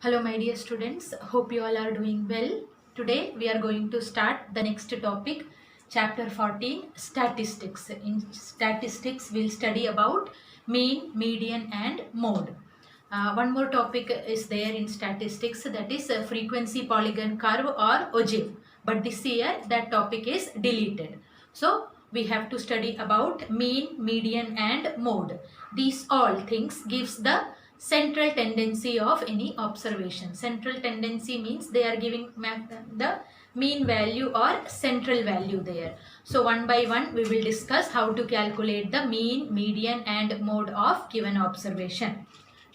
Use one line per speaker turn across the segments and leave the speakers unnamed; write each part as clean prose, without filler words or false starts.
Hello my dear students, hope you all are doing well. Today we are going to start the next topic, chapter 14, statistics. In statistics we'll study about mean, median and mode. One more topic is there in statistics, that is frequency polygon curve or ogive. But this year that topic is deleted. So we have to study about mean, median and mode. These all things gives the central tendency of any observation. Central tendency means they are giving the mean value or central value there. So one by one we will discuss how to calculate the mean, median and mode of given observation.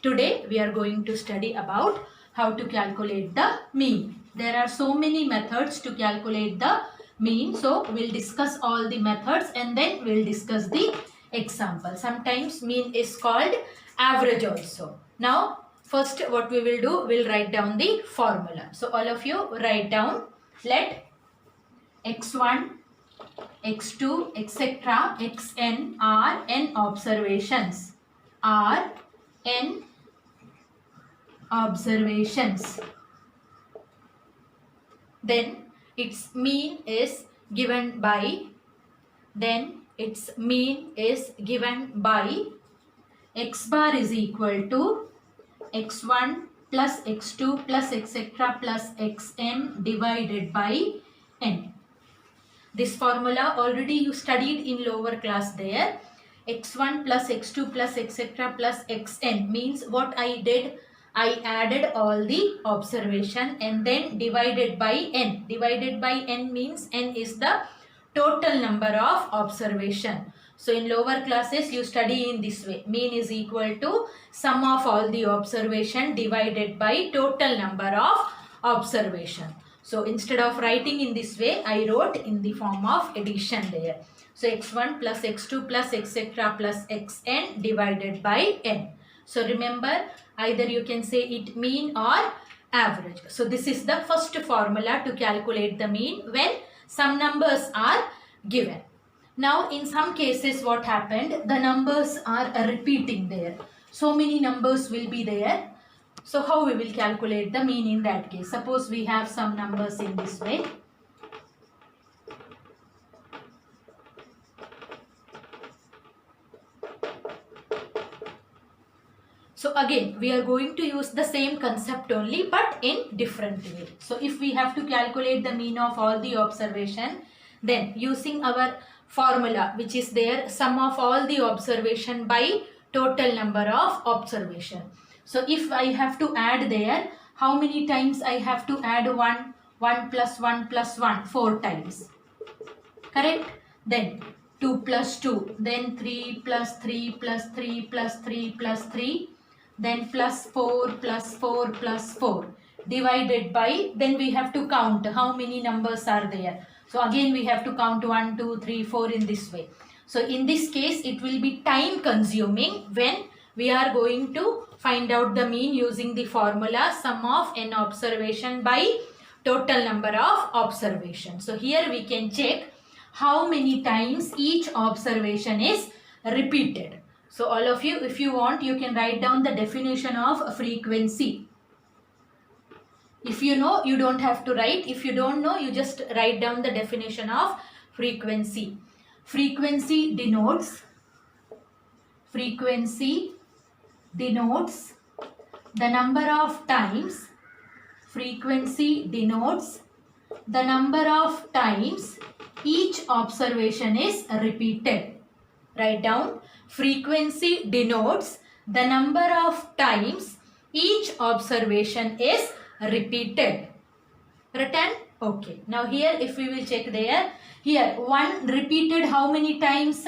Today we are going to study about how to calculate the mean. There are so many methods to calculate the mean. So we'll discuss all the methods and then we'll discuss the example. Sometimes mean is called average also. Now first what we will do, we'll write down the formula. So all of you write down, let x1, x2, etc. xn are n observations. Are n observations. Then its mean is given by, x bar is equal to x1 plus x2 plus etc. plus xn divided by n. This formula already you studied in lower class there. x1 plus x2 plus etc. plus xn means what I did, I added all the observation and then divided by n. Divided by n means n is the total number of observation. So in lower classes you study in this way. Mean is equal to sum of all the observation divided by total number of observation. So instead of writing in this way, I wrote in the form of addition there. So x1 plus x2 plus etc. plus xn divided by n. So remember, either you can say it mean or average. So this is the first formula to calculate the mean when some numbers are given. Now in some cases what happened, the numbers are repeating there. So many numbers will be there. So how we will calculate the mean in that case? Suppose we have some numbers in this way. So again we are going to use the same concept only but in different way. So if we have to calculate the mean of all the observation, then using our formula which is there, sum of all the observation by total number of observation. So if I have to add there, how many times I have to add 1, 1 plus 1 plus 1, 4 times. Correct? Then 2 plus 2, then 3 plus 3 plus 3 plus 3 plus 3, then plus 4 plus 4 plus 4 divided by, then we have to count how many numbers are there. So again we have to count 1, 2, 3, 4 in this way. So in this case it will be time consuming when we are going to find out the mean using the formula sum of n observation by total number of observation. So here we can check how many times each observation is repeated. So all of you, if you want, you can write down the definition of frequency. If you know, you don't have to write. If you don't know, you just write down the definition of frequency. Frequency denotes the number of times. Frequency denotes the number of times each observation is repeated. Write down, frequency denotes the number of times each observation is repeated. Written? Okay. Now here if we will check there, here 1 repeated how many times?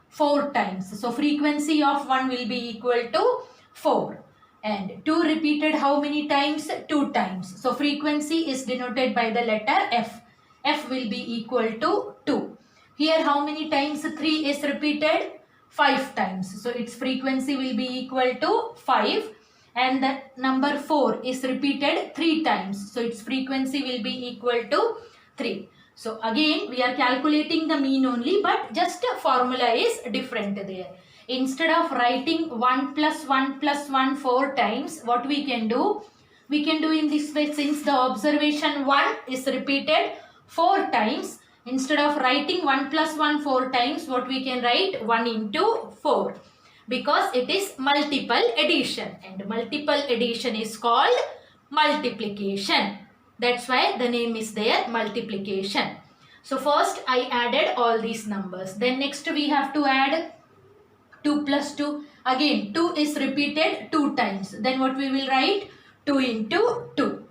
4 times. So frequency of 1 will be equal to 4. And 2 repeated how many times? 2 times. So frequency is denoted by the letter F. F will be equal to 2. Here how many times 3 is repeated? 5 times. So its frequency will be equal to 5. And the number 4 is repeated 3 times. So its frequency will be equal to 3. So again we are calculating the mean only, but just a formula is different there. Instead of writing 1 plus 1 plus 1 4 times, what we can do? We can do in this way, since the observation 1 is repeated 4 times. Instead of writing 1 plus 1 4 times, what we can write 1 into 4, because it is multiple addition, and multiple addition is called multiplication. That's why the name is there, multiplication. So first I added all these numbers. Then next we have to add 2 plus 2. Again 2 is repeated 2 times. Then what we will write? 2 into 2.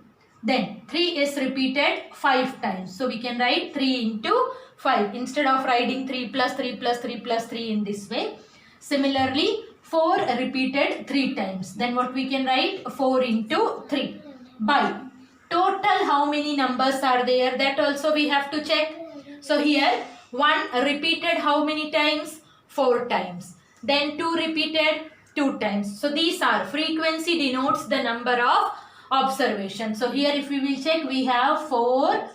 Then 3 is repeated 5 times. So we can write 3 into 5 instead of writing 3 plus 3 plus 3 plus 3 in this way. Similarly 4 repeated 3 times. Then what we can write? 4 into 3 by total how many numbers are there, that also we have to check. So here 1 repeated how many times? 4 times. Then 2 repeated 2 times. So these are, frequency denotes the number of observations. So here if we will check, we have 4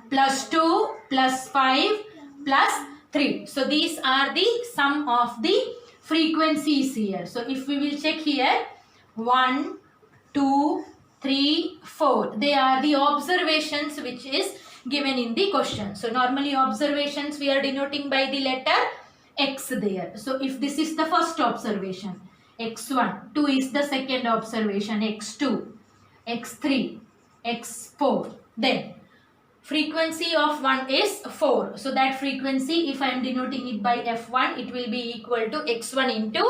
plus 2 plus 5 plus 3. So these are the sum of the frequencies here. So if we will check here, 1, 2, 3, 4. They are the observations which is given in the question. So normally observations we are denoting by the letter X there. So if this is the first observation, X1, 2 is the second observation, X2, X3, X4. Then frequency of 1 is 4. So that frequency, if I am denoting it by F1, it will be equal to X1 into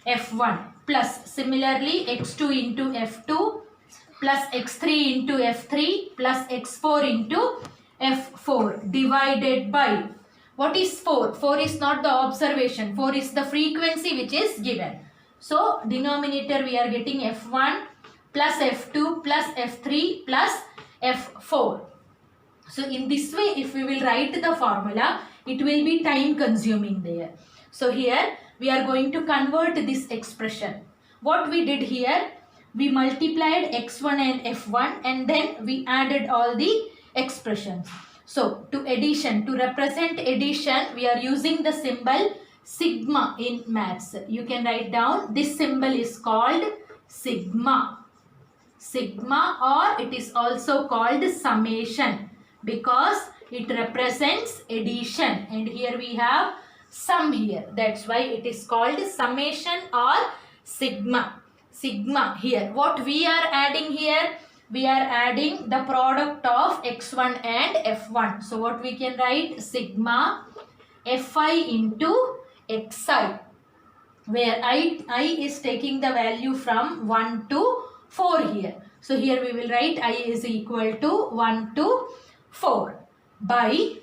F1 plus similarly X2 into F2 plus X3 into F3 plus X4 into F4 divided by, what is 4? 4 is not the observation. 4 is the frequency which is given. So denominator we are getting F1 plus F2 plus F3 plus F4. So in this way, if we will write the formula, it will be time consuming there. So here we are going to convert this expression. What we did here, we multiplied X1 and F1 and then we added all the expressions. So to addition, to represent addition, we are using the symbol sigma in maths. You can write down, this symbol is called sigma. Sigma, or it is also called summation, because it represents addition, and here we have sum here. That's why it is called summation or sigma. Sigma here. What we are adding here? We are adding the product of x1 and f1. So what we can write? Sigma fi into xi, where I is taking the value from 1 to 4 here. So here we will write I is equal to 1 to 4 by,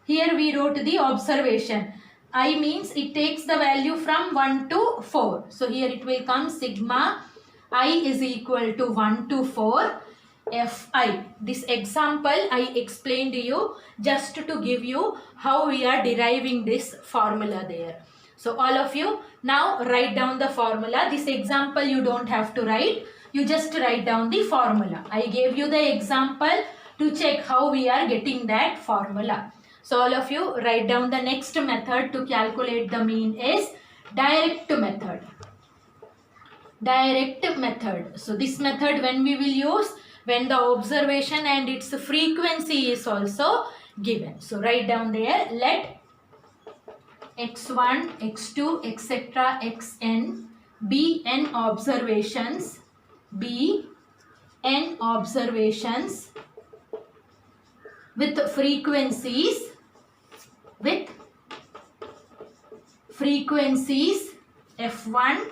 here we wrote the observation. I means it takes the value from 1 to 4. So here it will come sigma I is equal to 1 to 4 Fi. This example I explained to you just to give you how we are deriving this formula there. So all of you now write down the formula. This example you don't have to write. You just write down the formula. I gave you the example to check how we are getting that formula. So all of you write down the next method to calculate the mean is direct method. Direct method. So this method when we will use, when the observation and its frequency is also given. So write down there, let x1, x2, etc. xn be n observations, be n observations with frequencies f1,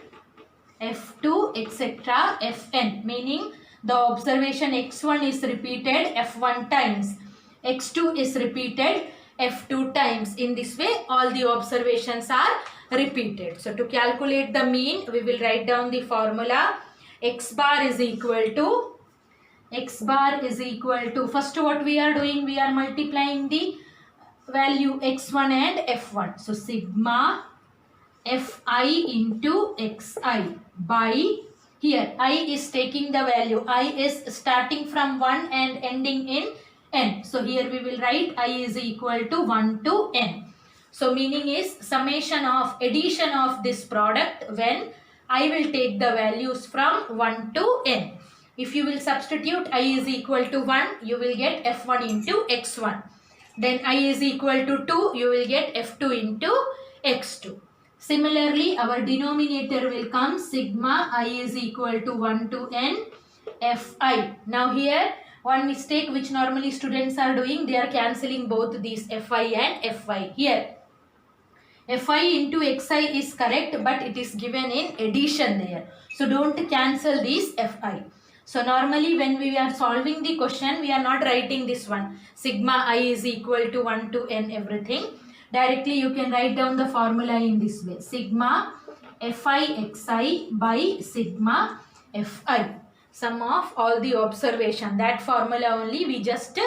f2, etc. fn, meaning the observation x1 is repeated f1 times, x2 is repeated f2 times. In this way all the observations are repeated. So to calculate the mean, we will write down the formula. X bar is equal to, first what we are doing, we are multiplying the value x1 and f1. So sigma fi into xi by, here I is taking the value, I is starting from 1 and ending in n. So here we will write I is equal to 1 to n. So meaning is summation of addition of this product when I will take the values from 1 to n. If you will substitute I is equal to 1, you will get F1 into X1. Then I is equal to 2, you will get F2 into X2. Similarly, our denominator will come sigma I is equal to 1 to n Fi. Now here, one mistake which normally students are doing, they are cancelling both these Fi and Fy. Here, Fi into Xi is correct, but it is given in addition there. So don't cancel these Fi. So normally when we are solving the question, we are not writing this one. Sigma I is equal to 1 to n everything. Directly you can write down the formula in this way. Sigma Fi Xi by sigma Fi. Sum of all the observation. That formula only we just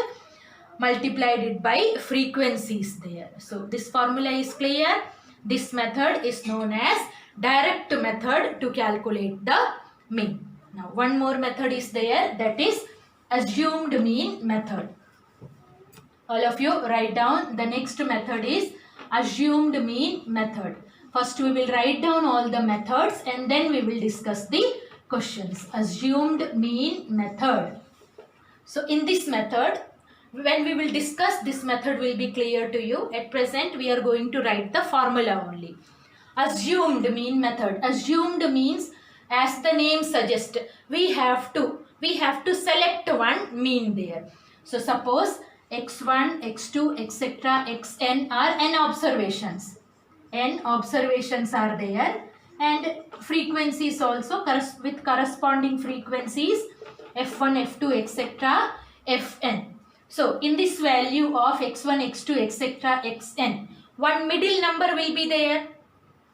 multiplied it by frequencies there. So this formula is clear. This method is known as direct method to calculate the mean. Now one more method is there, that is assumed mean method. All of you write down. The next method is assumed mean method. First we will write down all the methods and then we will discuss the questions. Assumed mean method. So in this method, when we will discuss, this method will be clear to you. At present we are going to write the formula only. Assumed mean method. Assumed means, as the name suggests, we have to select one mean there. So suppose x1, x2, etc., xn are n observations. N observations are there, and frequencies also with corresponding frequencies f1, f2, etc., fn. So in this value of x1, x2, etc., xn, one middle number will be there.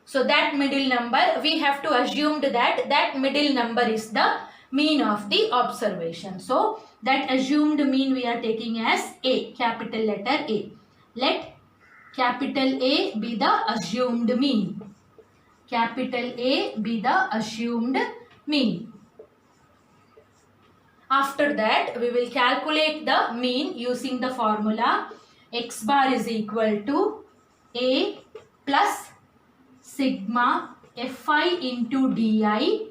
So that middle number, we have to assume that middle number is the mean of the observation. So that assumed mean we are taking as A, capital letter A. Let capital A be the assumed mean. Capital A be the assumed mean. After that, we will calculate the mean using the formula x bar is equal to A plus sigma Fi into di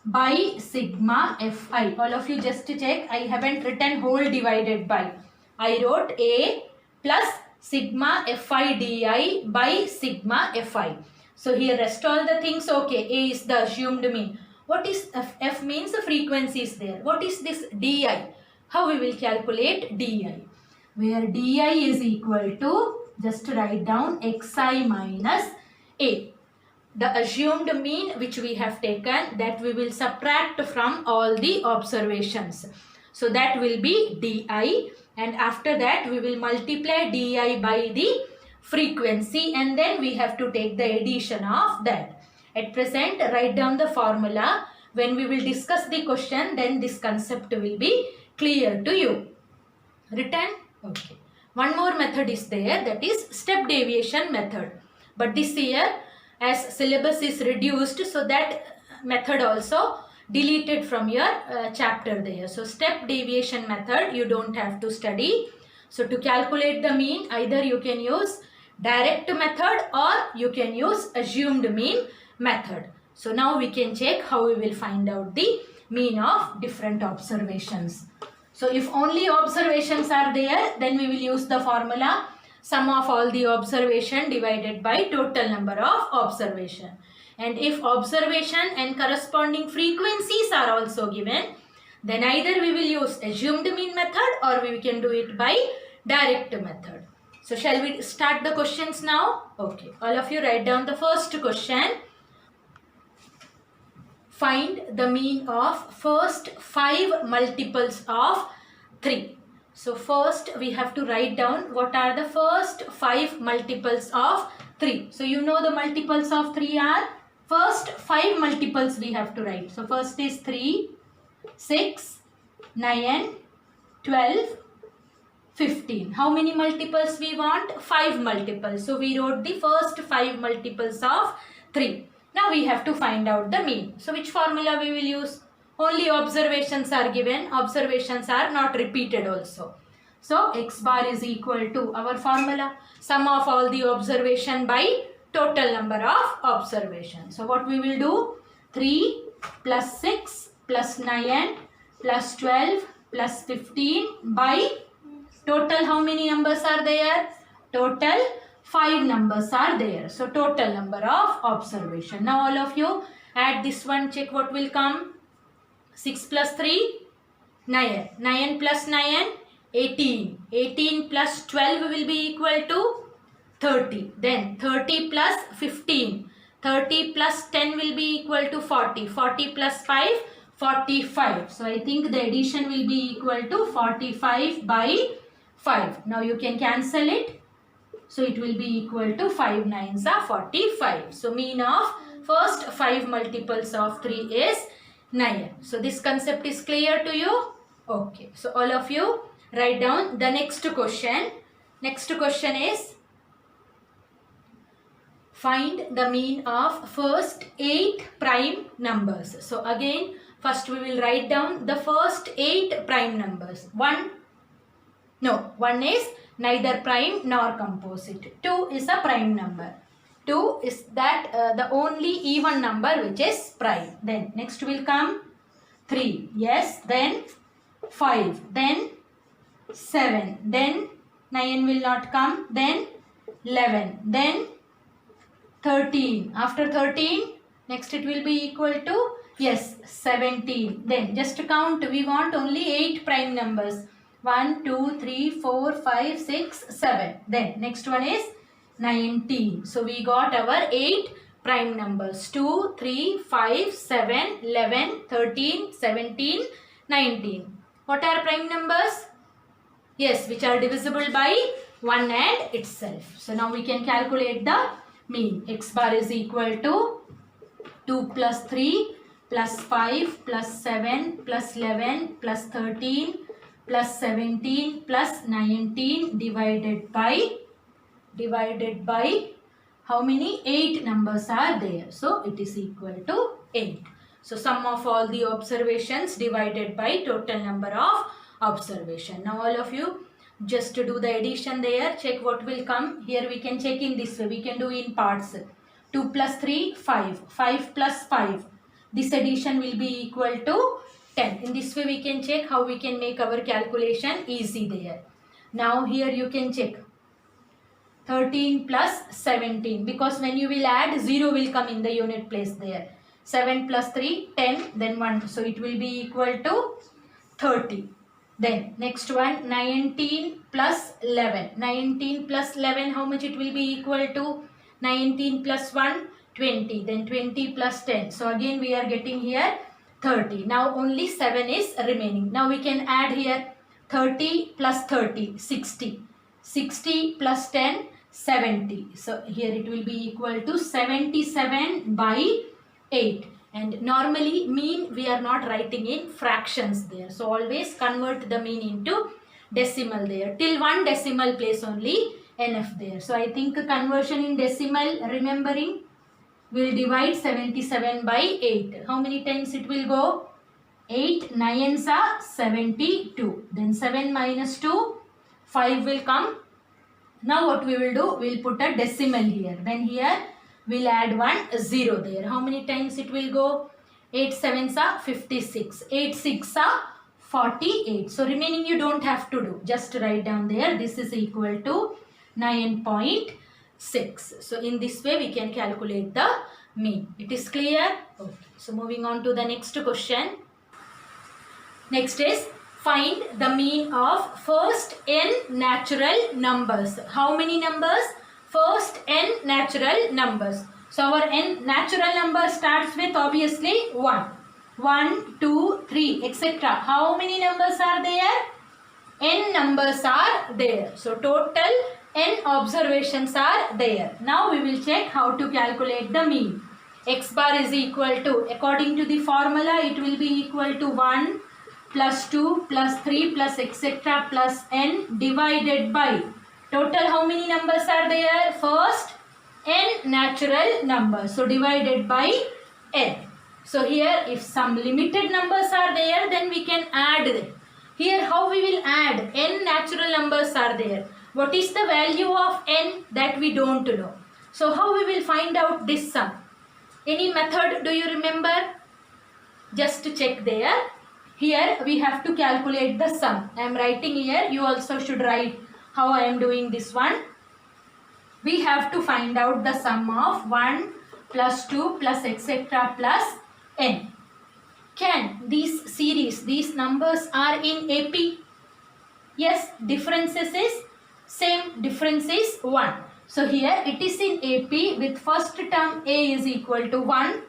by sigma Fi. All of you just check, I haven't written whole divided by. I wrote A plus sigma Fi di by sigma Fi. So here rest all the things okay. A is the assumed mean. What is F means the frequency is there. What is this di? How we will calculate di? Where di is equal to, just write down xi minus A. The assumed mean which we have taken, that we will subtract from all the observations. So that will be di, and after that we will multiply di by the frequency, and then we have to take the addition of that. At present, write down the formula. When we will discuss the question, then this concept will be clear to you. Written? Okay. One more method is there, that is step deviation method. But this year, as syllabus is reduced, so that method also deleted from your chapter there. So step deviation method you don't have to study. So to calculate the mean, either you can use direct method or you can use assumed mean method. So now we can check how we will find out the mean of different observations. So if only observations are there, then we will use the formula sum of all the observation divided by total number of observation. And if observation and corresponding frequencies are also given, then either we will use assumed mean method or we can do it by direct method. So shall we start the questions now? Okay. All of you write down the first question. Find the mean of first 5 multiples of 3. So first we have to write down what are the first 5 multiples of 3. So you know the multiples of 3 are, first 5 multiples we have to write. So first is 3, 6, 9, 12, 15. How many multiples we want? 5 multiples. So we wrote the first 5 multiples of 3. Now we have to find out the mean. So which formula we will use? Only observations are given. Observations are not repeated also. So x bar is equal to our formula, sum of all the observation by total number of observations. So what we will do? 3 plus 6 plus 9 plus 12 plus 15 by total how many numbers are there? Total 5 numbers are there. So total number of observation. Now all of you add this one, check what will come. 6 plus 3, 9. 9 plus 9, 18. 18 plus 12 will be equal to 30. Then 30 plus 15. 30 plus 10 will be equal to 40. 40 plus 5, 45. So I think the addition will be equal to 45 by 5. Now you can cancel it. So it will be equal to 5 nines are 45. So mean of first 5 multiples of 3 is 9. So this concept is clear to you? Okay. So all of you write down the next question. Next question is find the mean of first 8 prime numbers. So again first we will write down the first 8 prime numbers. One is neither prime nor composite. 2 is a prime number. 2 is that the only even number which is prime. Then next will come 3. Yes. Then 5. Then 7. Then 9 will not come. Then 11. Then 13. After 13, next it will be equal to, yes, 17. Then just count. We want only 8 prime numbers. 1, 2, 3, 4, 5, 6, 7. Then next one is 19. So we got our 8 prime numbers. 2, 3, 5, 7, 11, 13, 17, 19. What are prime numbers? Yes, which are divisible by 1 and itself. So now we can calculate the mean. X bar is equal to 2 plus 3 plus 5 plus 7 plus 11 plus 13 plus 17 plus 19 divided by how many? 8 numbers are there. So it is equal to 8. So sum of all the observations divided by total number of observation. Now all of you just to do the addition there, check what will come. Here we can check in this way. We can do in parts. 2 plus 3, 5. 5 plus 5. This addition will be equal to 10. In this way we can check how we can make our calculation easy there. Now here you can check 13 plus 17, because when you will add 0 will come in the unit place there. 7 plus 3, 10, then 1. So it will be equal to 30. Then next one 19 plus 11. 19 plus 11, how much it will be equal to? 19 plus 1, 20. Then 20 plus 10. So again we are getting here 30. Now only 7 is remaining. Now we can add here 30 plus 30, 60. 60 plus 10, 70. So here it will be equal to 77 by 8. And normally mean we are not writing in fractions there. So always convert the mean into decimal there. Till 1 decimal place only enough there. So I think conversion in decimal, remembering, will divide 77 by 8. How many times it will go? 8 9s are 72. Then 7 minus 2, 5 will come. Now what we will do? We will put a decimal here. Then here we'll add 1 0 there. How many times it will go? 8 7s are 56. 8 6 are 48. So remaining you don't have to do. Just write down there. This is equal to 9.6. So in this way we can calculate the mean. It is clear? Okay. So moving on to the next question. Next is find the mean of first n natural numbers. How many numbers? First n natural numbers. So our n natural number starts with obviously 1. 1, 2, 3, etc. How many numbers are there? N numbers are there. So total n observations are there. Now we will check how to calculate the mean. X bar is equal to, according to the formula, it will be equal to 1 plus 2 plus 3 plus etc. plus n divided by total how many numbers are there? First n natural numbers. So divided by n. So here if some limited numbers are there, then we can add them. Here how we will add? N natural numbers are there. What is the value of n? That we don't know. So how we will find out this sum? Any method do you remember? Just to check there. Here we have to calculate the sum. I am writing here. You also should write how I am doing this one. We have to find out the sum of 1 plus 2 plus etc. plus n. Can these series, these numbers are in AP? Yes, differences is same, difference is 1. So here it is in AP with first term A is equal to 1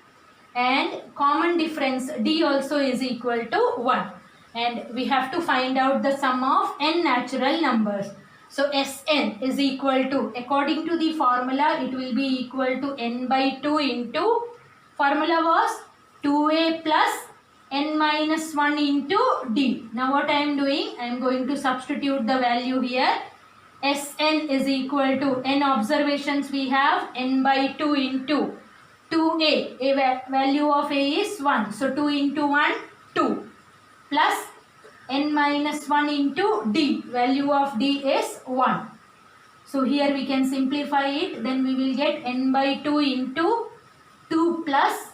and common difference D also is equal to 1. And we have to find out the sum of n natural numbers. So Sn is equal to, according to the formula, it will be equal to n by 2 into, formula was 2a plus n minus 1 into d. Now what I am doing, I am going to substitute the value here. Sn is equal to, n observations we have, n by 2 into 2a, value of a is 1. So 2 into 1, 2 plus n minus 1 into d, value of d is 1. So here we can simplify it, then we will get n by 2 into 2 plus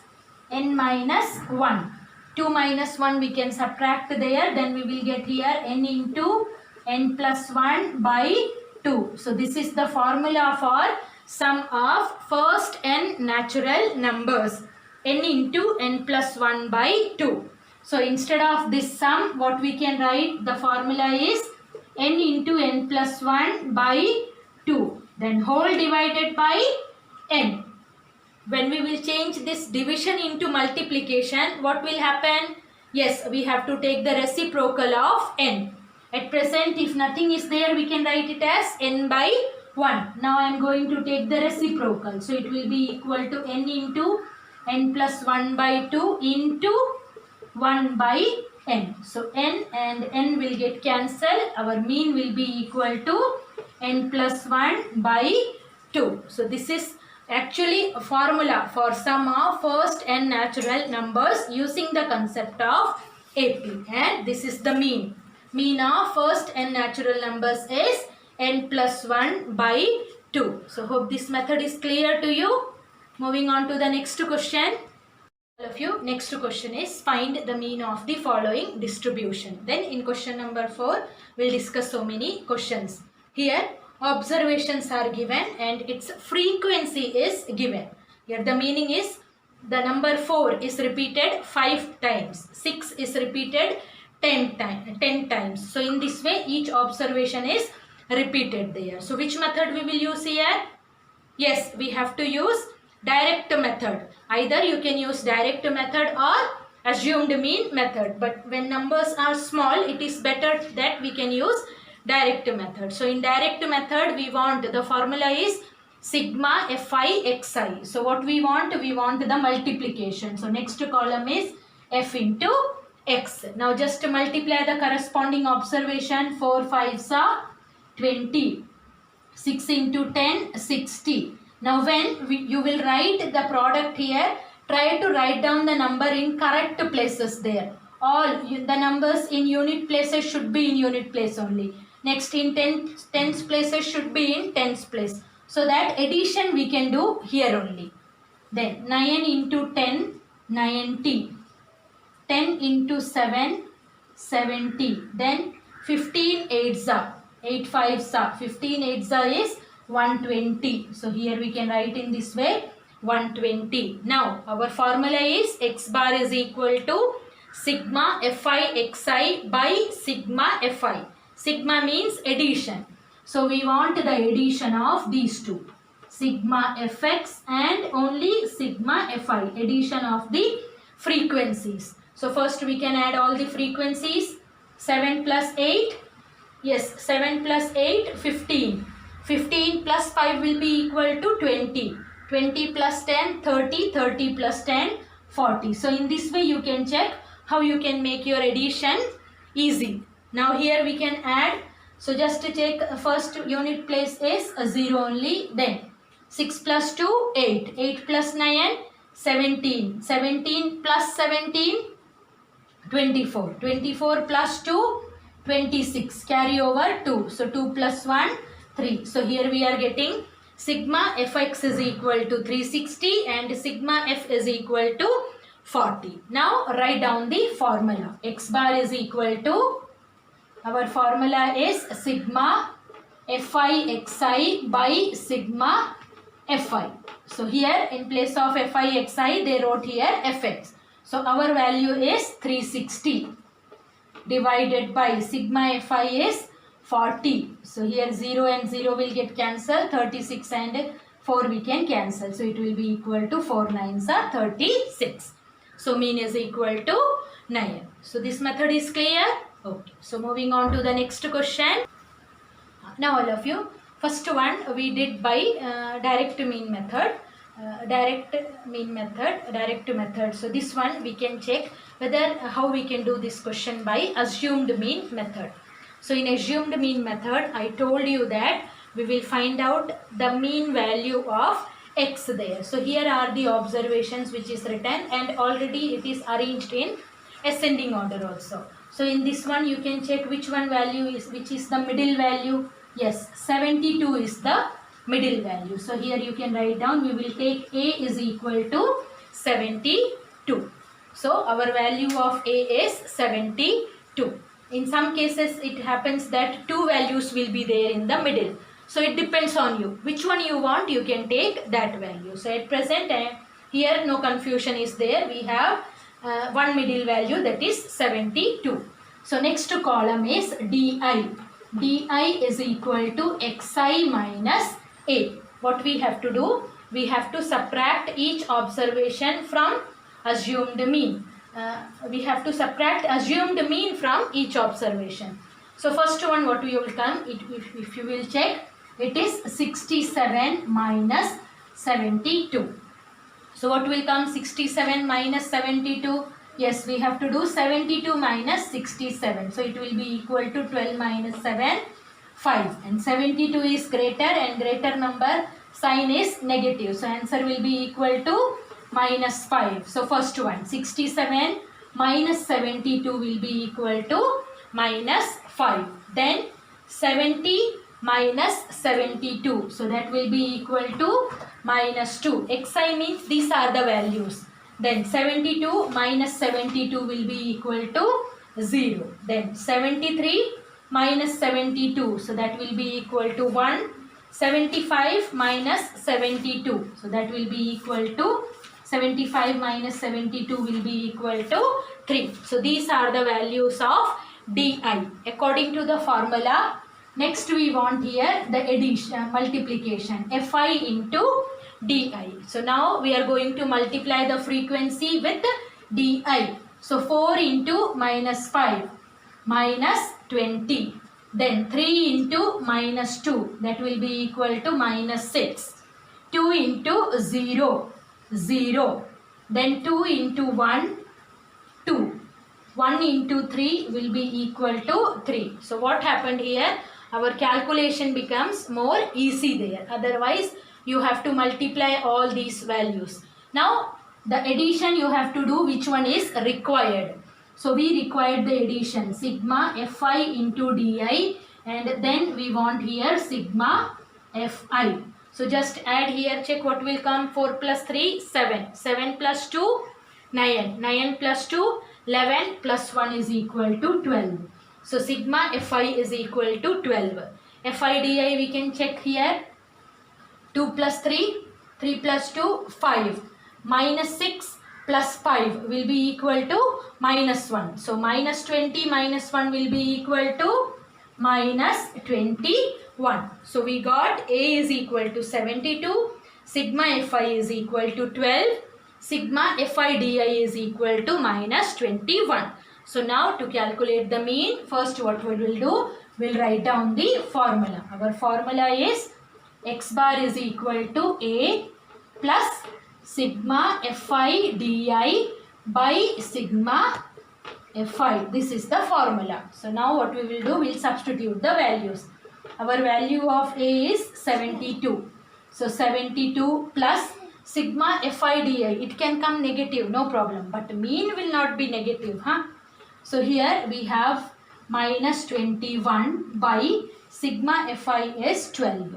n minus 1. 2 minus 1 we can subtract there, then we will get here n into n plus 1 by 2. So this is the formula for sum of first n natural numbers, n into n plus 1 by 2. So instead of this sum, what we can write, the formula is n into n plus 1 by 2, then whole divided by n. When we will change this division into multiplication, what will happen? Yes, we have to take the reciprocal of n. At present, if nothing is there, we can write it as n by 1. Now I am going to take the reciprocal. So it will be equal to n into n plus 1 by 2 into 1 by n. So n and n will get cancelled. Our mean will be equal to n plus 1 by 2. So this is actually a formula for sum of first n natural numbers using the concept of AP. And this is the mean. Mean of first n natural numbers is n plus 1 by 2. So hope this method is clear to you. Moving on to the next question. All of you, next question is find the mean of the following distribution. Then in question number 4, we'll discuss so many questions. Here observations are given and its frequency is given. Here the meaning is the number 4 is repeated 5 times, 6 is repeated 10 times. So in this way each observation is repeated there. So which method we will use here? Yes, we have to use direct method. Either you can use direct method or assumed mean method. But when numbers are small, it is better that we can use direct method. So in direct method, we want, the formula is sigma fi xi. So what we want the multiplication. So next column is f into x. Now just multiply the corresponding observation. 4 5s are 20. 6 into 10, 60. Now when you will write the product here, try to write down the number in correct places there. All the numbers in unit places should be in unit place only. Next in tens places should be in tens place. So that addition we can do here only. Then 9 into 10, 90. 10 into 7, 70. Then 15 8s are, 8 5s are, 15 8s are is 120. So here we can write in this way 120. Now our formula is x bar is equal to sigma fi xi by sigma fi. Sigma means addition. So we want the addition of these two. Sigma fx and only sigma fi. Addition of the frequencies. So first we can add all the frequencies. 7 plus 8. Yes, 7 plus 8, 15. 15 plus 5 will be equal to 20. 20 plus 10, 30. 30 plus 10, 40. So in this way you can check how you can make your addition easy. Now here we can add. So just to take first unit place is 0 only. Then 6 plus 2, 8. 8 plus 9, 17. 17 plus 17, 24. 24 plus 2, 26. Carry over 2. So 2 plus 1, 3. So here we are getting sigma fx is equal to 360 and sigma f is equal to 40. Now write down the formula. X bar is equal to, our formula is sigma Fi xi by sigma Fi. So here in place of Fi xi they wrote here Fx. So our value is 360 divided by sigma Fi is 40. So here 0 and 0 will get cancelled. 36 and 4 we can cancel. So it will be equal to 4 9s are 36. So mean is equal to 9. So this method is clear? Okay. So moving on to the next question. Now all of you, first one we did by direct mean method. Direct method. So this one we can check whether how we can do this question by assumed mean method. So in assumed mean method, I told you that we will find out the mean value of x there. So here are the observations which is written, and already it is arranged in ascending order also. So in this one you can check which one value is, which is the middle value. Yes, 72 is the middle value. So here you can write down, we will take A is equal to 72. So our value of A is 72. In some cases it happens that two values will be there in the middle. So it depends on you. Which one you want, you can take that value. So at present here no confusion is there. We have one middle value, that is 72. So next column is DI. DI is equal to XI minus A. What we have to do? We have to subtract each observation from assumed mean. We have to subtract assumed mean from each observation. So first one what we will come, if you will check, it is 67 minus 72. So what will come? 67 minus 72. Yes, we have to do 72 minus 67. So it will be equal to 12 minus 7, 5. And 72 is greater, and greater number sign is negative. So answer will be equal to minus 5. So first one, 67 minus 72 will be equal to minus 5. Then 70 minus 72. So that will be equal to minus 2. Xi means these are the values. Then 72 minus 72 will be equal to 0. Then 73 minus 72. So that will be equal to 1. 75 minus 72. So that will be equal to 75 minus 72 will be equal to 3. So these are the values of Di. According to the formula, next we want here the addition, multiplication, Fi into Di. So now we are going to multiply the frequency with Di. So 4 into minus 5 minus 20. Then 3 into minus 2, that will be equal to minus 6. 2 into 0, 0. Then 2 into 1, 2. 1 into 3 will be equal to 3. So what happened here? Our calculation becomes more easy there. Otherwise, you have to multiply all these values. Now, the addition you have to do, which one is required. So we required the addition, sigma Fi into Di, and then we want here sigma Fi. So just add here, check what will come. 4 plus 3, 7. 7 plus 2, 9. 9 plus 2, 11 plus 1 is equal to 12. So sigma Fi is equal to 12. Fi Di we can check here. 2 plus 3, 3 plus 2, 5. Minus 6 plus 5 will be equal to minus 1. So minus 20 minus 1 will be equal to minus 21. So we got A is equal to 72, sigma Fi is equal to 12, sigma Fi Di is equal to minus 21. So now to calculate the mean, first what we will do, we'll write down the formula. Our formula is x bar is equal to A plus sigma Fi Di by sigma Fi. This is the formula. So now what we will do, we'll substitute the values. Our value of A is 72. So 72 plus sigma Fi Di. It can come negative, no problem. But mean will not be negative. So here we have minus 21 by sigma Fi is 12.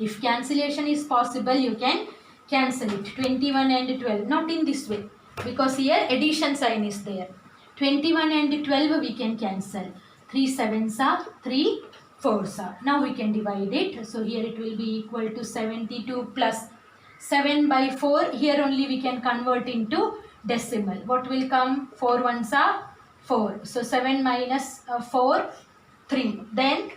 If cancellation is possible, you can cancel it. 21 and 12. Not in this way. because here addition sign is there. 21 and 12 we can cancel. 3 sevens are 3 fours are. Now we can divide it. So here it will be equal to 72 plus 7 by 4. Here only we can convert into decimal. What will come? 4 ones are 4. So 7 minus 4, 3. Then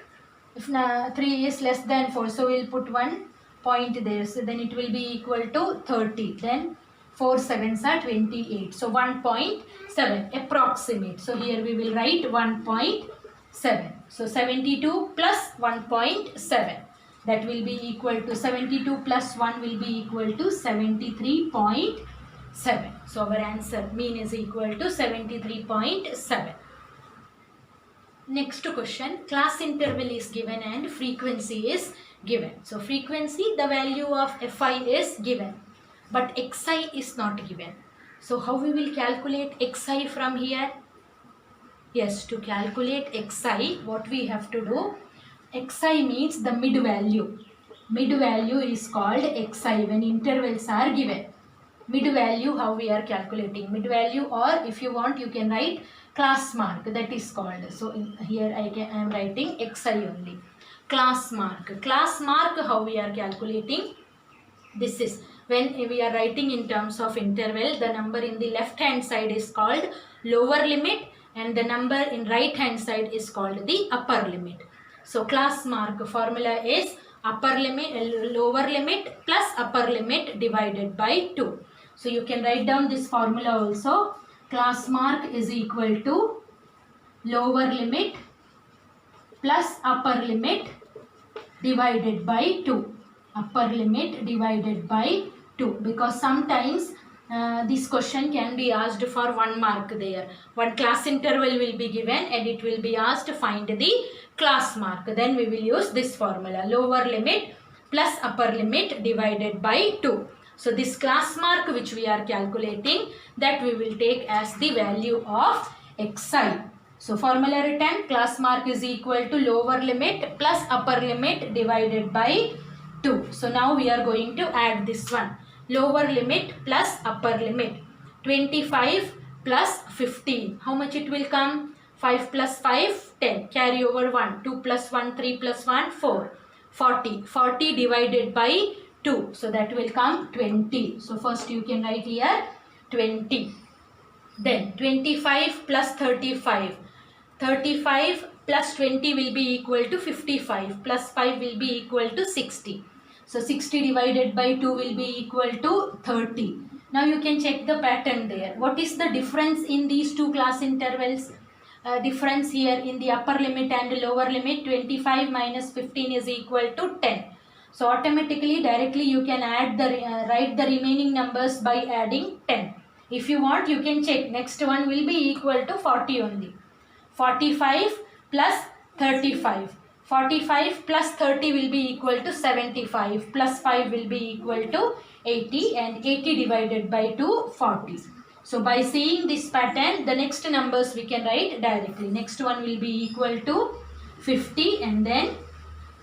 if 3 is less than 4, so we will put 1 point there. So then it will be equal to 30. Then 4 sevens are 28. So 1.7 approximate. So here we will write 1.7. So 72 plus 1.7. That will be equal to 72 plus 1 will be equal to 73.7. So our answer mean is equal to 73.7. Next question, class interval is given and frequency is given. So frequency, the value of Fi is given, but Xi is not given. So how we will calculate Xi from here? Yes, to calculate Xi, what we have to do? Xi means the mid value. Mid value is called Xi when intervals are given. Mid value, how we are calculating mid value, or if you want you can write class mark, that is called. So here I am writing Xi only. Class mark. Class mark, how we are calculating? This is when we are writing in terms of interval, the number in the left hand side is called lower limit and the number in right hand side is called the upper limit. So class mark formula is upper limit, lower limit plus upper limit divided by 2. So you can write down this formula also. Class mark is equal to lower limit plus upper limit divided by 2. Upper limit divided by 2, because sometimes this question can be asked for 1 mark there. One class interval will be given and it will be asked to find the class mark. Then we will use this formula, lower limit plus upper limit divided by 2. So this class mark which we are calculating, that we will take as the value of Xi. So formula written, class mark is equal to lower limit plus upper limit divided by 2. So now we are going to add this one. Lower limit plus upper limit. 25 plus 15. How much it will come? 5 plus 5, 10. Carry over 1. 2 plus 1, 3 plus 1, 4. 40. 40 divided by 2. So that will come 20. So first you can write here 20. Then 25 plus 35. 35 plus 20 will be equal to 55. Plus 5 will be equal to 60. So 60 divided by 2 will be equal to 30. Now you can check the pattern there. What is the difference in these two class intervals? Difference here in the upper limit and lower limit, 25 minus 15 is equal to 10. So automatically directly you can add the write the remaining numbers by adding 10. If you want you can check, next one will be equal to 40 only. 45 plus 35. 45 plus 30 will be equal to 75 plus 5 will be equal to 80 and 80 divided by 2, 40. So by seeing this pattern, the next numbers we can write directly. Next one will be equal to 50 and then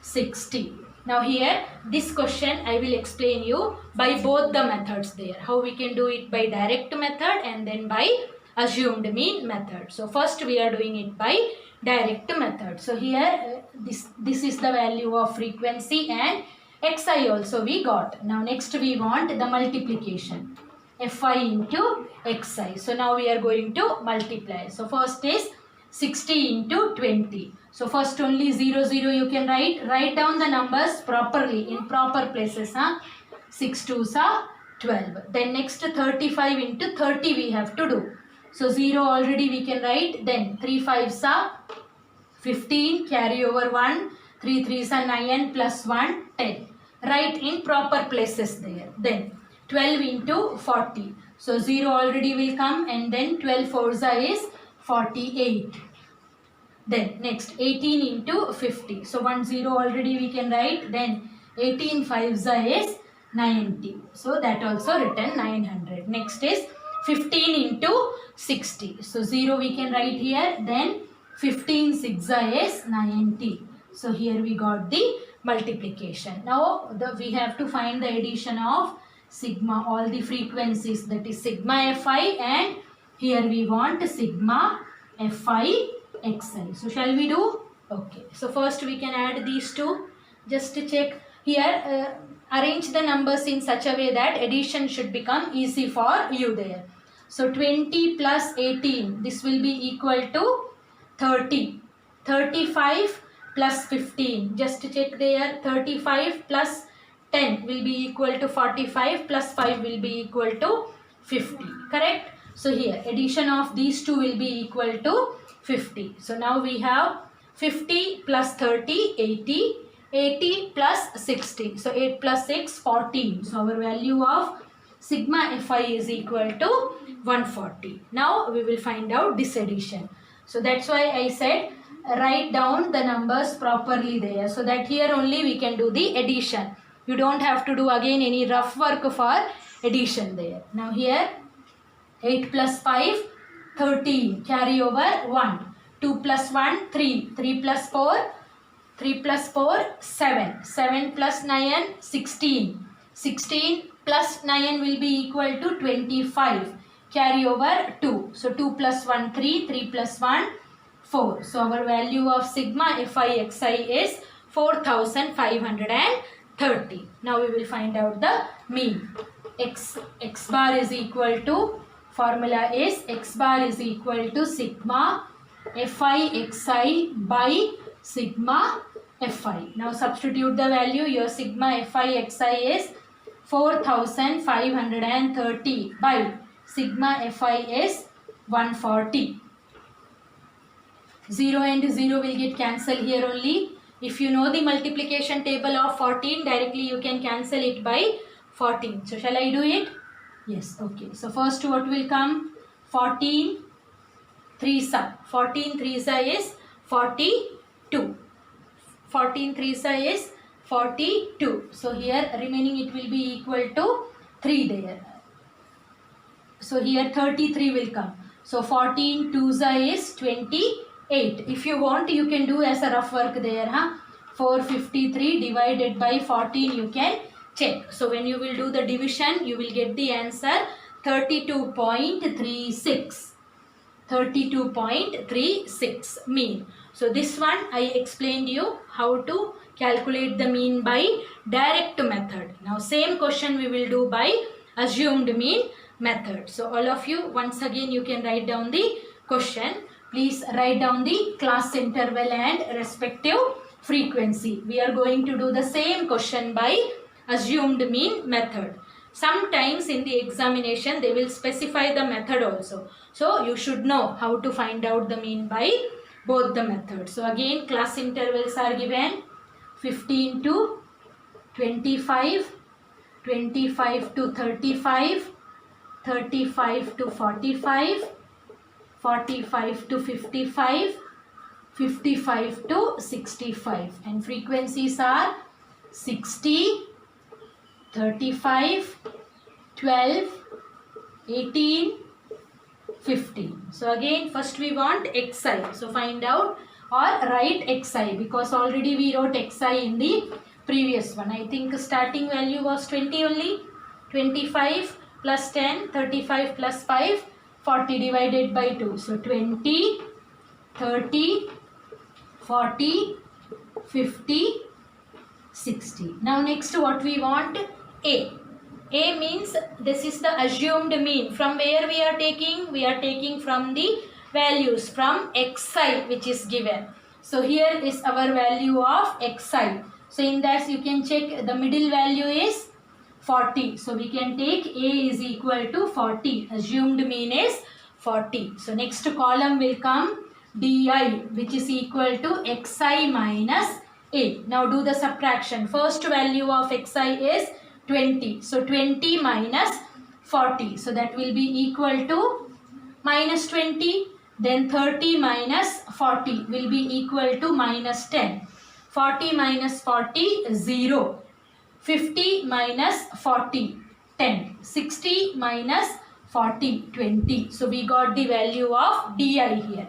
60. Now here this question I will explain you by both the methods there. How we can do it by direct method and then by assumed mean method. So first we are doing it by direct method. So here this is the value of frequency and Xi also we got. Now next we want the multiplication. Fi into Xi. So now we are going to multiply. So first is 60 into 20. So first only 0, 0 you can write. Write down the numbers properly in proper places. 6 2s are 12. Then next 35 into 30 we have to do. So 0 already we can write. Then 3 5s are 15. Carry over 1. 3 3s are 9 plus 1 10. Write in proper places there. Then 12 into 40. So 0 already will come and then 12 4s is 48. Then next 18 into 50. So 1 0 already we can write. Then 18 5s is 90. So that also written 900. Next is 15 into 60. So 0 we can write here. Then 15 6 is 90. So here we got the multiplication. Now we have to find the addition of sigma all the frequencies, that is sigma Fi, and here we want sigma Fi Xi. So shall we do? Okay. So first we can add these two. Just to check here, arrange the numbers in such a way that addition should become easy for you there. So 20 plus 18, this will be equal to 30. 35 plus 15, just to check there, 35 plus 10 will be equal to 45, plus 5 will be equal to 50, correct? So here addition of these two will be equal to 50. So now we have 50 plus 30, 80, 80 plus 60. So 8 plus 6, 14. So our value of sigma Fi is equal to 140. Now we will find out this addition. So that's why I said write down the numbers properly there, so that here only we can do the addition. You don't have to do again any rough work for addition there. Now here 8 plus 5, 13, carry over 1. 2 plus 1, 3. 3 plus 4, 3 plus 4, 7. 7 plus 9, 16. 16 plus 9 will be equal to 25. Carry over 2. So 2 plus 1, 3. 3 plus 1, 4. So our value of sigma Fi Xi is 4530. Now we will find out the mean. X bar is equal to, formula is x bar is equal to sigma Fi Xi by sigma Fi. Now substitute the value. Your sigma Fi Xi is 4530 by sigma Fi is 140. 0 and 0 will get cancelled here only. If you know the multiplication table of 14, directly you can cancel it by 14. So shall I do it? Yes, okay. So first what will come? 14 3sa. 14 3sa is 42. 14 3sa is 42. So here remaining it will be equal to 3 there. So here 33 will come. So 14 2sa is 28. If you want, you can do as a rough work there. 453 divided by 14 you can check. So when you will do the division, you will get the answer 32.36. 32.36 mean. So this one I explained you how to calculate the mean by direct method. Now same question we will do by assumed mean method. So all of you, once again you can write down the question. Please write down the class interval and respective frequency. We are going to do the same question by assumed mean method. Sometimes in the examination they will specify the method also. So you should know how to find out the mean by both the methods. So again class intervals are given 15 to 25, 25 to 35, 35 to 45, 45 to 55, 55 to 65, and frequencies are 60, 35, 12, 18, 15. So again first we want xi. So find out or write xi, because already we wrote xi in the previous one. I think starting value was 20 only. 25 plus 10, 35 plus 5, 40 divided by 2. So 20, 30, 40, 50, 60. Now next what we want? A. A means this is the assumed mean. From where we are taking? We are taking from the values from xi which is given. So here is our value of xi. So in that you can check the middle value is 40. So we can take A is equal to 40. Assumed mean is 40. So next column will come di, which is equal to xi minus A. Now do the subtraction. First value of xi is 20. So 20 minus 40. So that will be equal to minus 20. Then 30 minus 40 will be equal to minus 10. 40 minus 40, 0. 50 minus 40, 10. 60 minus 40, 20. So we got the value of di here.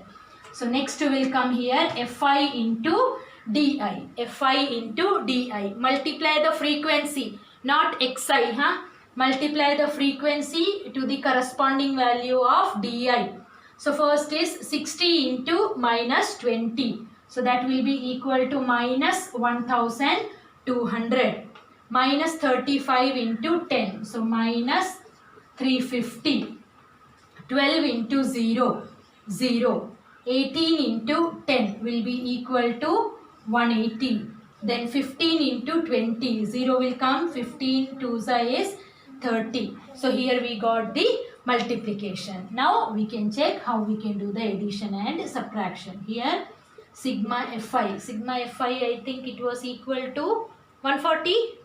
So next will come here Fi into di. Fi into di. Multiply the frequency, not xi. multiply the frequency to the corresponding value of di. So first is 60 into minus 20. So that will be equal to minus 1200. Minus 35 into 10. So minus 350. 12 into 0. 0. 18 into 10 will be equal to 180. Then 15 into 20. 0 will come. 15 2s is 30. So here we got the multiplication. Now we can check how we can do the addition and subtraction. Here sigma fi. Sigma fi, I think it was equal to 140.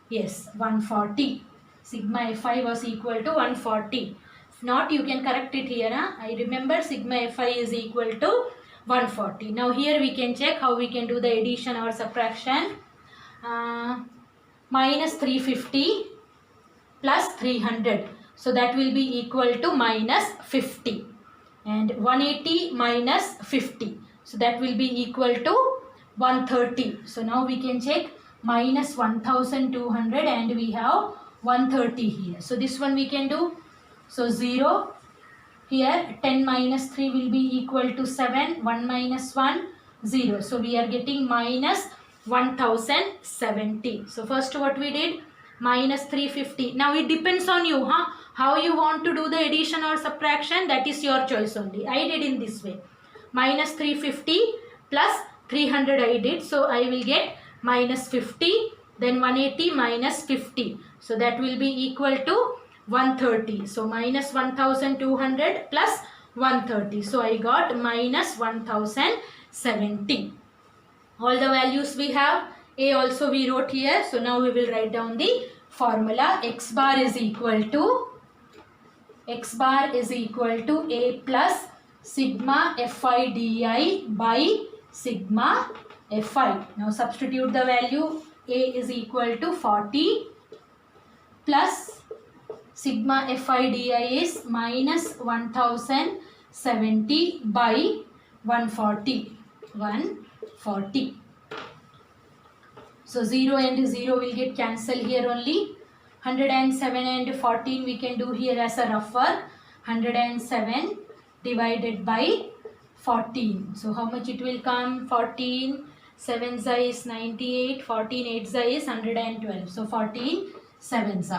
Yes, 140. Sigma fi was equal to 140. If not, you can correct it here. I remember sigma fi is equal to 140. Now here we can check how we can do the addition or subtraction. Minus 350 plus 300. So that will be equal to minus 50. And 180 minus 50. So that will be equal to 130. So now we can check minus 1200 and we have 130 here. So this one we can do. So 0. Here 10 minus 3 will be equal to 7. 1 minus 1, 0. So we are getting minus 1070. So first what we did? Minus 350. Now it depends on you, how you want to do the addition or subtraction. That is your choice only. I did in this way. Minus 350 plus 300 I did. So I will get minus 50. Then 180 minus 50. So that will be equal to 130. So minus 1200 plus 130. So I got minus 1070. All the values we have. A also we wrote here. So now we will write down the formula. X bar is equal to A plus sigma fi di by sigma fi. Now substitute the value. A is equal to 40 plus sigma fi di is minus 1070 by 140. 140. So 0 and 0 will get cancelled here only. 107 and 14 we can do here as a rough work. 107 divided by 14. So how much it will come? 14 7s is 98. 14 8s is 112. So 14 7s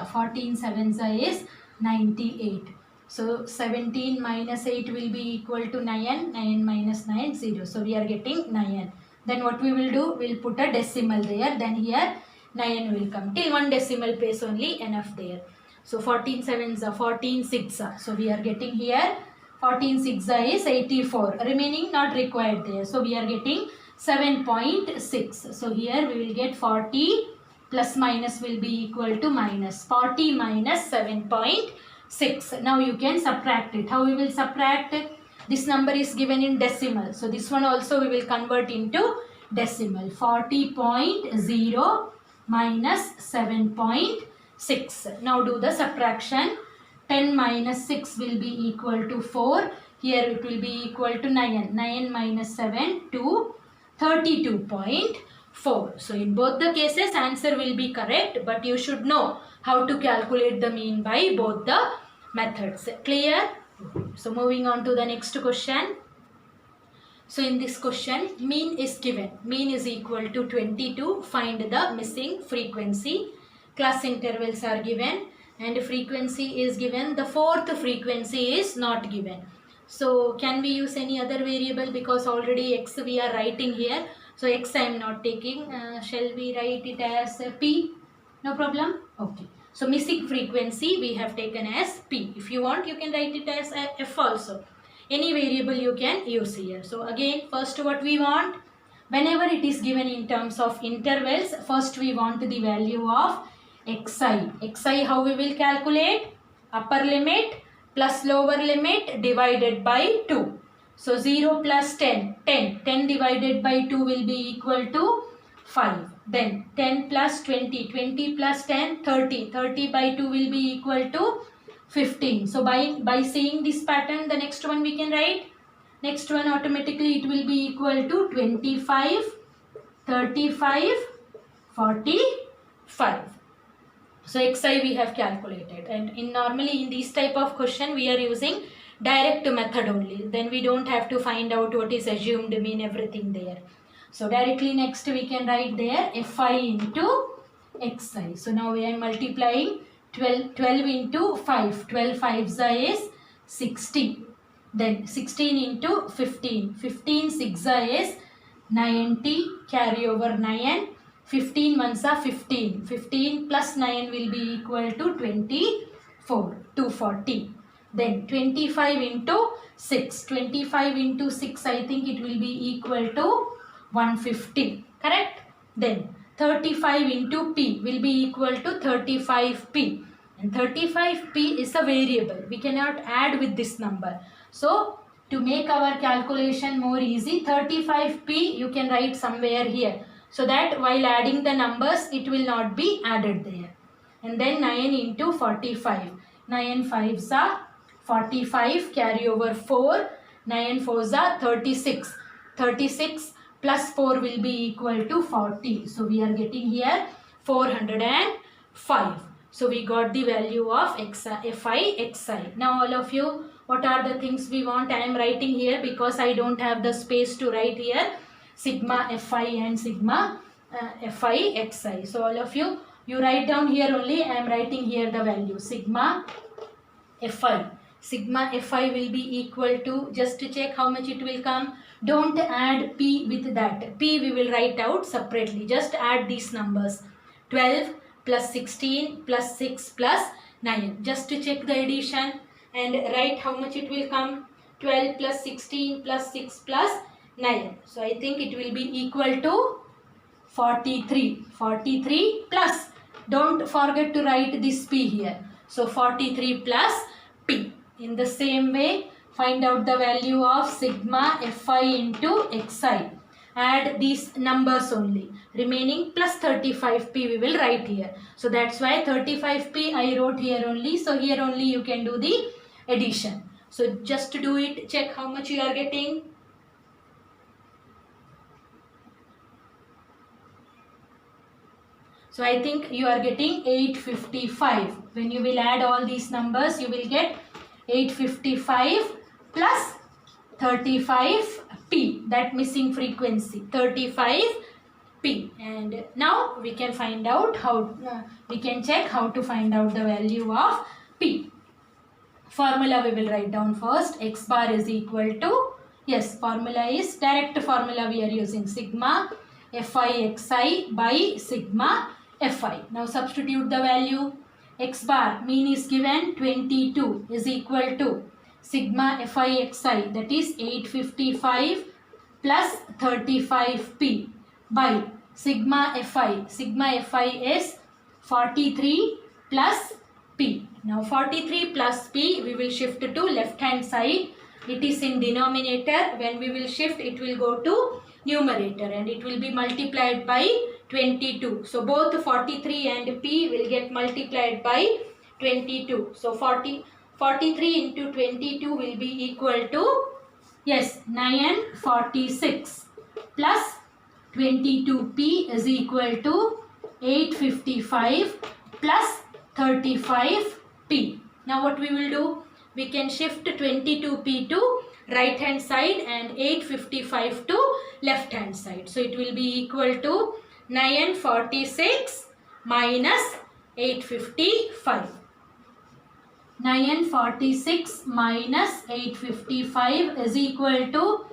is 98. So 17 minus 8 will be equal to 9. 9 minus 9 0. So we are getting 9. Then what we will do? We'll put a decimal there. Then here 9 will come. Till one decimal place only enough there. So 14 7s are 14 6. So we are getting here 14 6 is 84. Remaining not required there. So we are getting 7.6. So here we will get 40 plus minus will be equal to minus. 40 minus 7.6. Now you can subtract it. How we will subtract it? This number is given in decimal. So this one also we will convert into decimal. 40.0 minus 7.6. Now do the subtraction. 10 minus 6 will be equal to 4. Here it will be equal to 9. 9 minus 7 to 32.4. So in both the cases answer will be correct, but you should know how to calculate the mean by both the methods. Clear? So moving on to the next question. So in this question, mean is given. Mean is equal to 22. Find the missing frequency. Class intervals are given and frequency is given. The fourth frequency is not given. So can we use any other variable, because already x we are writing here. So x I am not taking. Shall we write it as p? No problem? Okay. So missing frequency we have taken as p. If you want, you can write it as f also. Any variable you can use here. So again, first what we want, whenever it is given in terms of intervals, first we want the value of xi. Xi how we will calculate? Upper limit plus lower limit divided by 2. So 0 plus 10. 10 divided by 2 will be equal to 5. Then 10 plus 20. 20 plus 10, 30. 30 by 2 will be equal to 15. So by seeing this pattern, the next one we can write. Next one automatically it will be equal to 25, 35, 45. So xi we have calculated, and normally in this type of question we are using direct method only. Then we don't have to find out what is assumed mean, everything there. So directly next we can write there fi into xi. So now we are multiplying 12 into 5. 12 5s is 60. Then 16 into 15. 15 6 is 90. Carry over 9. 15 ones are 15. 15 plus 9 will be equal to 24. 240. Then 25 into 6. 25 into 6, I think it will be equal to 150. Correct? Then 35 into p will be equal to 35p. And 35p is a variable. We cannot add with this number. So to make our calculation more easy, 35p you can write somewhere here, so that while adding the numbers it will not be added there. And then 9 into 45. 9 5s are 45, carry over 4. 9 4s are 36. 36 plus 4 will be equal to 40. So we are getting here 405. So we got the value of fi xi. Now all of you, what are the things we want? I am writing here because I don't have the space to write here sigma fi and sigma fi xi. So all of you, you write down here only. I am writing here the value sigma fi. Sigma fi will be equal to, just to check how much it will come. Don't add p with that. P we will write out separately. Just add these numbers. 12 plus 16 plus 6 plus 9. Just to check the addition and write how much it will come. 12 plus 16 plus 6 plus 9. So I think it will be equal to 43. 43 plus, don't forget to write this p here. So 43 plus p. In the same way, find out the value of sigma fi into xi. Add these numbers only. Remaining plus 35p we will write here. So that's why 35p I wrote here only. So here only you can do the addition. So just to do it, check how much you are getting. So I think you are getting 855. When you will add all these numbers, you will get 855 plus 35p, that missing frequency, 35p. And now we can find out how, we can check how to find out the value of p. Formula we will write down first. X bar is equal to, yes, formula is direct formula we are using, sigma fi xi by sigma fi. Now substitute the value. X bar mean is given 22 is equal to sigma fi xi, that is 855 plus 35p by sigma fi. Sigma fi is 43 plus p. Now 43 plus p we will shift to left hand side. It is in denominator. When we will shift, it will go to numerator and it will be multiplied by 22. So both 43 and p will get multiplied by 22. So 43 into 22 will be equal to, yes, 946 plus 22p is equal to 855 plus 35p. Now what we will do? We can shift 22p to right hand side and 855 to left hand side. So it will be equal to 946 minus 855. 946 minus 855 is equal to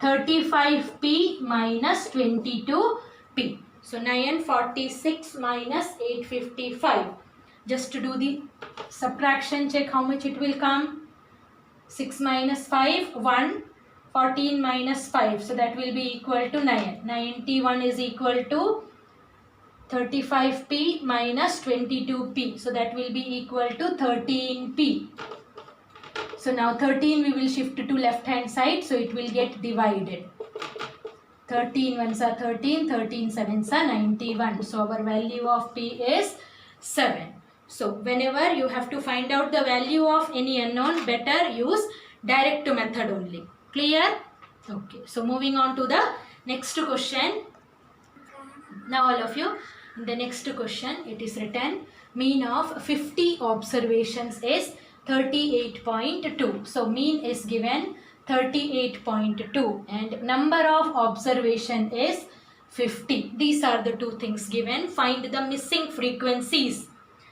35p minus 22p. So 946 minus 855. Just to do the subtraction, check how much it will come. 6 minus 5, 1. 14 minus 5. So that will be equal to 9. 91 is equal to 35p minus 22p. So that will be equal to 13p. So now 13 we will shift to left hand side. So it will get divided. 13 ones are 13. 13 sevens are 91. So our value of p is 7. So whenever you have to find out the value of any unknown, better use direct method only. Clear? Okay. So moving on to the next question. Now all of you, In the next question, it is written mean of 50 observations is 38.2. So mean is given 38.2 and number of observation is 50. These are the two things given. Find the missing frequencies.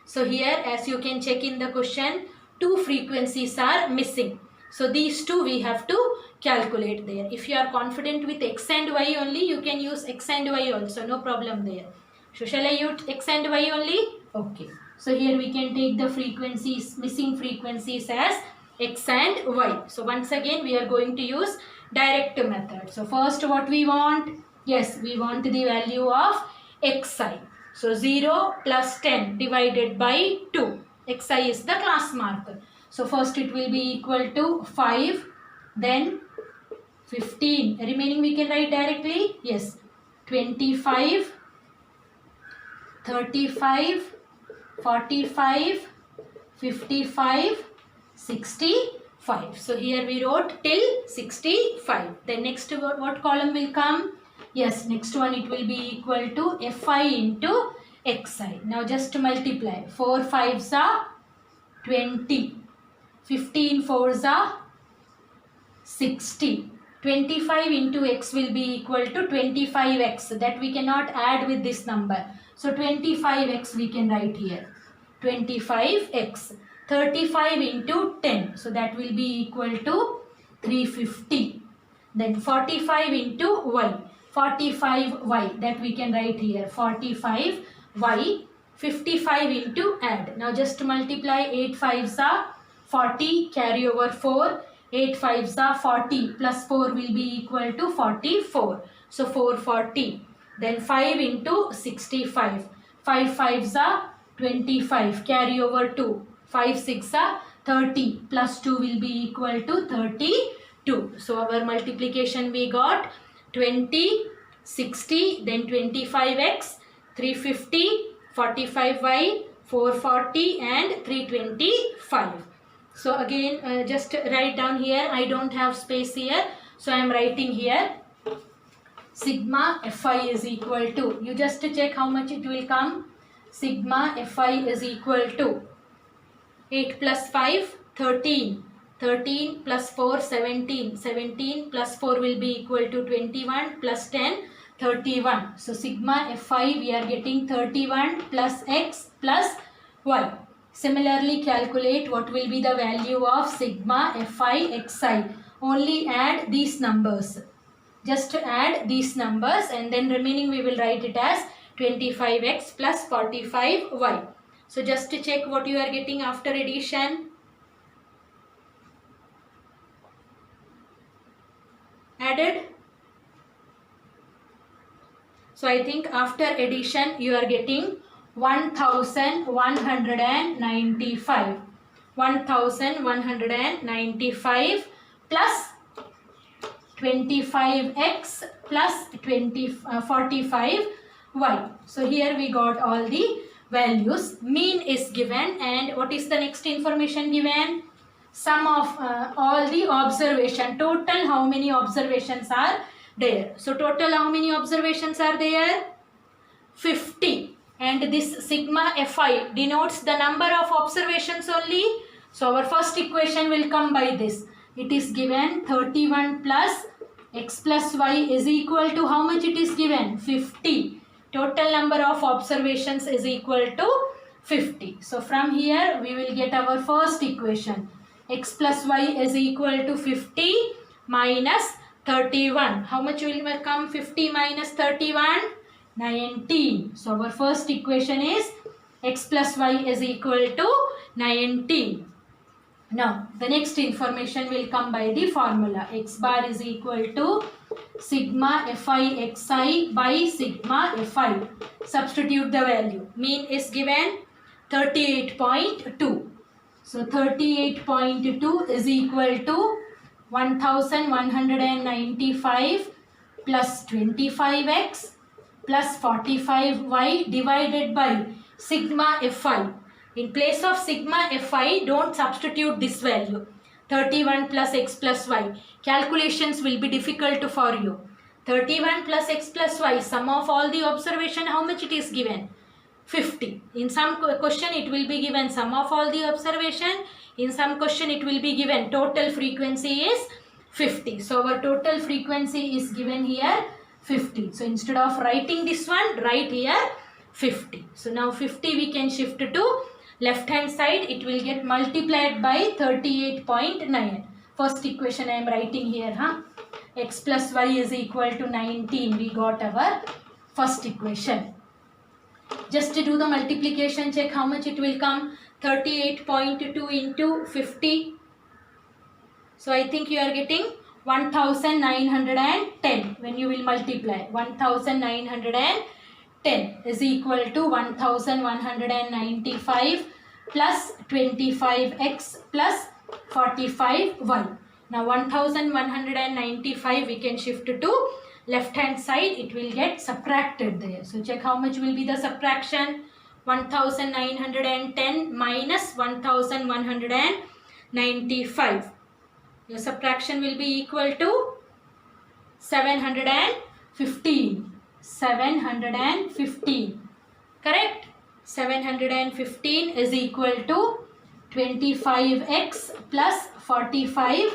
So here, as you can check in the question, two frequencies are missing. So these two we have to calculate there. If you are confident with x and y only, you can use x and y also, no problem there. So shall I use x and y only? Okay. So here we can take the frequencies, missing frequencies as x and y. So once again we are going to use direct method. So first what we want? Yes, we want the value of xi. So 0 plus 10 divided by 2. Xi is the class marker. So first it will be equal to 5, then 15. Remaining we can write directly. Yes, 25, 35, 45, 55, 65. So here we wrote till 65. Then next what column will come? Yes, next one it will be equal to fi into xi. Now just multiply. 4 5s are 20. 15 4s are 60. 25 into x will be equal to 25x. That we cannot add with this number. So 25x we can write here. 25x. 35 into 10. So that will be equal to 350. Then 45 into y. 45y. That we can write here. 45y. 55 into add. Now just multiply. 8 5s are 40. Carry over 4. 8 5s are 40. Plus 4 will be equal to 44. So 440. Then 5 into 65. 5 5s are 25. Carry over 2. 5 6 are 30. Plus 2 will be equal to 32. So our multiplication we got 20, 60, then 25x, 350, 45y, 440 and 325. So again just write down here. I don't have space here. So I am writing here. Sigma fi is equal to, you just check how much it will come. Sigma fi is equal to 8 plus 5, 13. 13 plus 4, 17. 17 plus 4 will be equal to 21 plus 10, 31. So sigma fi we are getting 31 plus x plus y. Similarly calculate what will be the value of sigma fi xi. Only add these numbers. Just add these numbers and then remaining we will write it as 25x plus 45y. So just to check what you are getting after addition. Added. So I think after addition you are getting 1195. 1195 plus 25x plus 45y. So here we got all the values. Mean is given and what is the next information given? Sum of all the observation. Total how many observations are there? So total how many observations are there? 50. And this sigma fi denotes the number of observations only. So our first equation will come by this. It is given 31 plus x plus y is equal to how much it is given? 50. Total number of observations is equal to 50. So from here we will get our first equation. X plus y is equal to 50 minus 31. How much will come 50 minus 31? 19. So our first equation is x plus y is equal to 19. Now the next information will come by the formula. X bar is equal to sigma fi xi by sigma fi. Substitute the value. Mean is given 38.2. So 38.2 is equal to 1195 plus 25x plus 45y divided by sigma fi. In place of sigma fi, don't substitute this value. 31 plus x plus y. Calculations will be difficult for you. 31 plus x plus y, sum of all the observation, how much it is given? 50. In some question it will be given sum of all the observation. In some question it will be given total frequency is 50. So our total frequency is given here 50. So instead of writing this one, write here 50. So now 50 we can shift to left hand side. It will get multiplied by 38.9. First equation I am writing here. X plus y is equal to 19. We got our first equation. Just to do the multiplication, check how much it will come. 38.2 into 50. So I think you are getting 1910 when you will multiply. 1910 is equal to 1195 plus 25x plus 45y. Now 1195 we can shift to left hand side. It will get subtracted there. So check how much will be the subtraction. 1910 minus 1195. Your subtraction will be equal to 715. 715. Correct? 715 is equal to 25x plus 45y.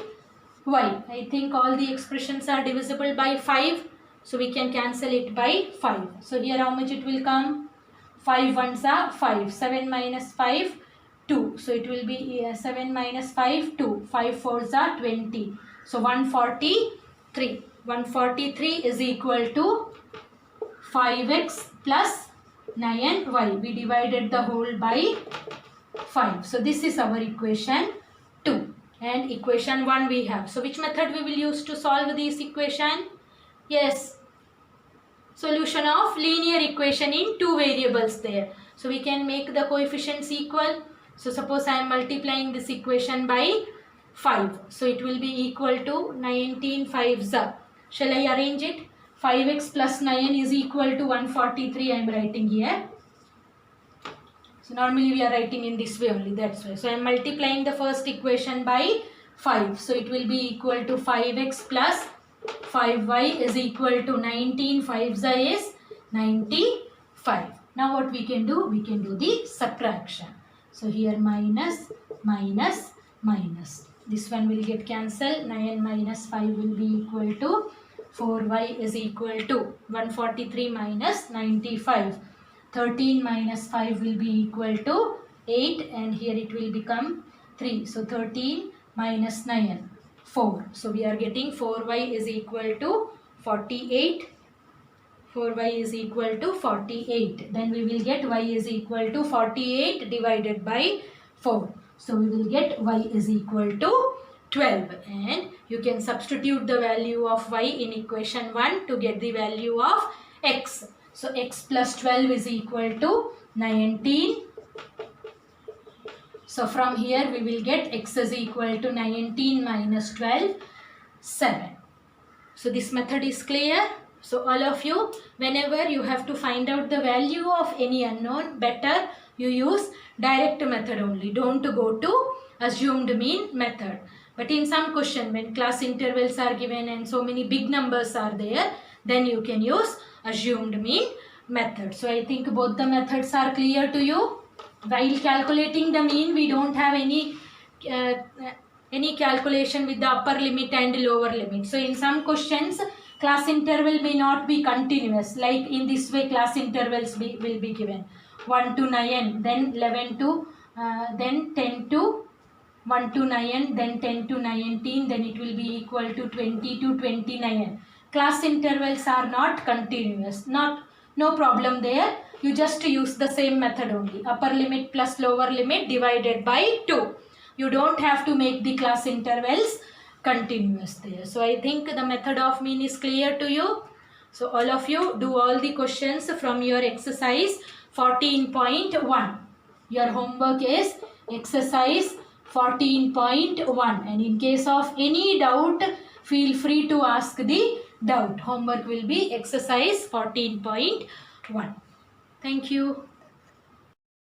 I think all the expressions are divisible by 5. So we can cancel it by 5. So here how much it will come? 5 ones are 5. 7 minus 5, 2. So it will be 7 minus 5, 2. 5 fours are 20. So 143. 143 is equal to 5x plus 9y. We divided the whole by 5. So this is our equation 2. And equation 1 we have. So which method we will use to solve this equation? Yes. Solution of linear equation in two variables there. So we can make the coefficients equal. So suppose I am multiplying this equation by 5. So it will be equal to 19 5s. Shall I arrange it? 5x plus 9 is equal to 143. I am writing here. So normally we are writing in this way only. That's why. So I am multiplying the first equation by 5. So it will be equal to 5x plus 5y is equal to 19. 5s is 95. Now what we can do? We can do the subtraction. So here minus, minus, minus. This one will get cancelled. 9 minus 5 will be equal to 4y is equal to 143 minus 95. 13 minus 5 will be equal to 8 and here it will become 3. So 13 minus 9, 4. So we are getting 4y is equal to 48. 4y is equal to 48. Then we will get y is equal to 48 divided by 4. So we will get y is equal to 12. And you can substitute the value of y in equation 1 to get the value of x. So x plus 12 is equal to 19. So from here we will get x is equal to 19 minus 12, 7. So this method is clear. So all of you, whenever you have to find out the value of any unknown, better you use direct method only. Don't go to assumed mean method. But in some question, when class intervals are given and so many big numbers are there, then you can use assumed mean method. So I think both the methods are clear to you. While calculating the mean, we don't have any calculation with the upper limit and lower limit. So in some questions, class interval may not be continuous. Like in this way, class intervals will be given. 1 to 9, then 11 to, then 10 to 1 to 9, then 10 to 19, then it will be equal to 20 to 29. Class intervals are not continuous. No problem there. You just use the same method only. Upper limit plus lower limit divided by 2. You don't have to make the class intervals continuous there. So I think the method of mean is clear to you. So all of you do all the questions from your exercise 14.1. Your homework is exercise 14.1. And in case of any doubt, feel free to ask the doubt. Homework will be exercise 14.1. Thank you.